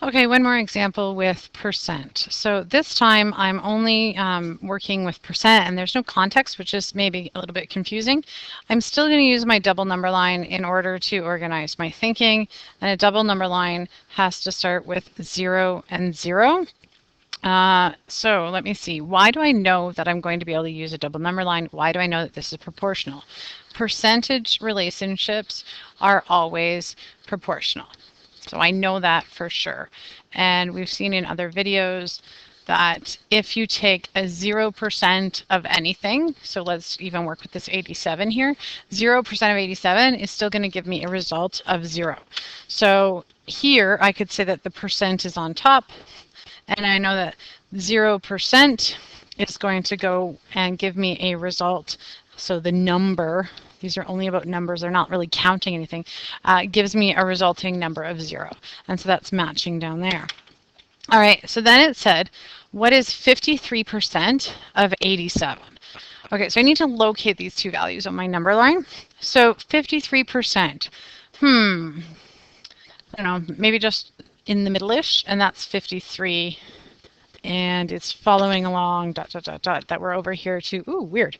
Okay, one more example with percent. So this time I'm only working with percent and there's no context, which is maybe a little bit confusing. I'm still going to use my double number line in order to organize my thinking. And a double number line has to start with 0 and 0. So let me see. Why do I know that I'm going to be able to use a double number line? Why do I know that this is proportional? Percentage relationships are always proportional. So I know that for sure. And we've seen in other videos that if you take a 0% of anything, so let's even work with this 87 here, 0% of 87 is still going to give me a result of 0. So here I could say that the percent is on top, and I know that 0% is going to go and give me a result. So the number, these are only about numbers, they're not really counting anything, gives me a resulting number of 0. And so that's matching down there. All right, so then it said, what is 53% of 87? Okay, so I need to locate these two values on my number line. So 53%, I don't know, maybe just in the middle-ish, and that's 53. And it's following along, dot, dot, dot, dot, that we're over here to, ooh, weird.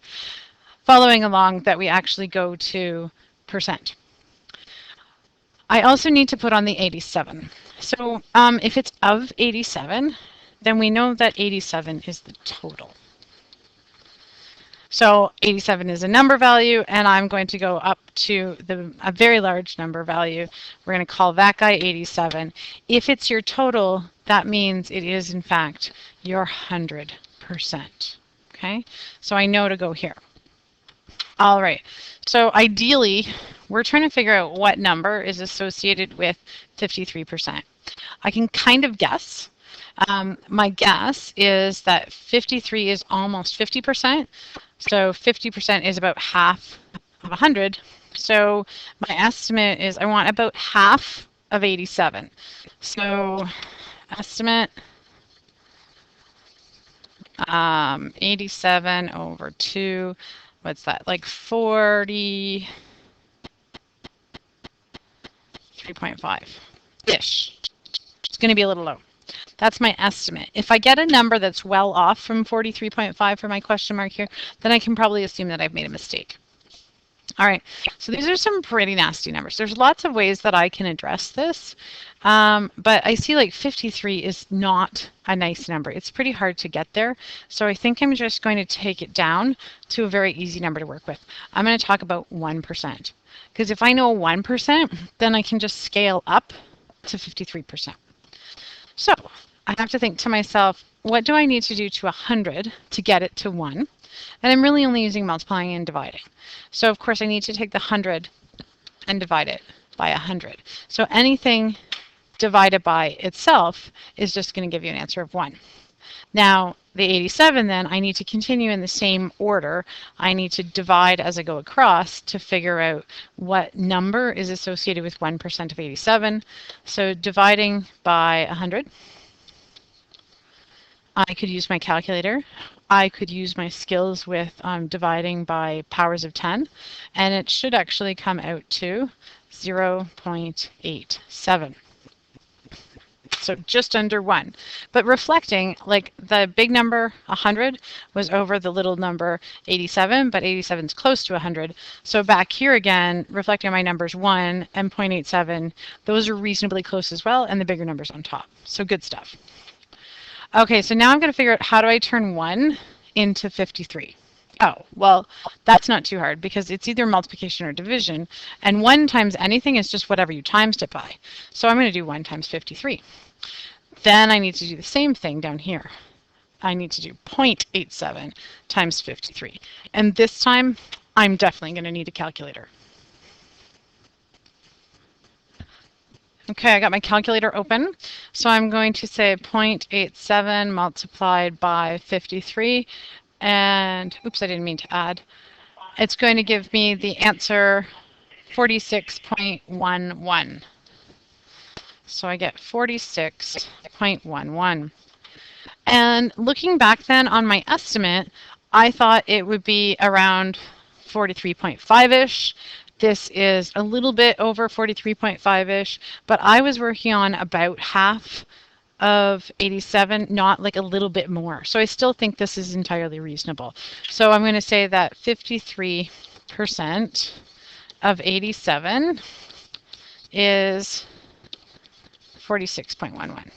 Following along that we actually go to percent. I also need to put on the 87. So if it's of 87, then we know that 87 is the total. So 87 is a number value, and I'm going to go up to a very large number value. We're going to call that guy 87. If it's your total, that means it is, in fact, your 100%. Okay, so I know to go here. All right, so ideally, we're trying to figure out what number is associated with 53%. I can kind of guess. My guess is that 53 is almost 50%. So 50% is about half of 100. So my estimate is I want about half of 87. So estimate 87 over 2. What's that? Like 43.5-ish. It's going to be a little low. That's my estimate. If I get a number that's well off from 43.5 for my question mark here, then I can probably assume that I've made a mistake. All right, so these are some pretty nasty numbers. There's lots of ways that I can address this, but I see like 53 is not a nice number. It's pretty hard to get there, so I think I'm just going to take it down to a very easy number to work with. I'm going to talk about 1%, because if I know 1%, then I can just scale up to 53%. So I have to think to myself, what do I need to do to 100 to get it to 1? And I'm really only using multiplying and dividing. So of course I need to take the 100 and divide it by 100. So anything divided by itself is just going to give you an answer of 1. Now the 87 then, I need to continue in the same order. I need to divide as I go across to figure out what number is associated with 1% of 87. So dividing by 100. I could use my calculator. I could use my skills with dividing by powers of 10, and it should actually come out to 0.87. So just under 1. But reflecting, like the big number 100 was over the little number 87, but 87 is close to 100. So back here again, reflecting my numbers 1 and 0.87, those are reasonably close as well, and the bigger numbers on top. So good stuff. Okay, so now I'm going to figure out how do I turn 1 into 53. Oh, well, that's not too hard because it's either multiplication or division, and 1 times anything is just whatever you times it by. So I'm going to do 1 times 53. Then I need to do the same thing down here. I need to do 0.87 times 53. And this time, I'm definitely going to need a calculator. Okay, I got my calculator open. So I'm going to say 0.87 multiplied by 53. And, oops, I didn't mean to add. It's going to give me the answer 46.11. So I get 46.11. And looking back then on my estimate, I thought it would be around 43.5-ish. This is a little bit over 43.5-ish, but I was working on about half of 87, not like a little bit more. So I still think this is entirely reasonable. So I'm going to say that 53% of 87 is 46.11.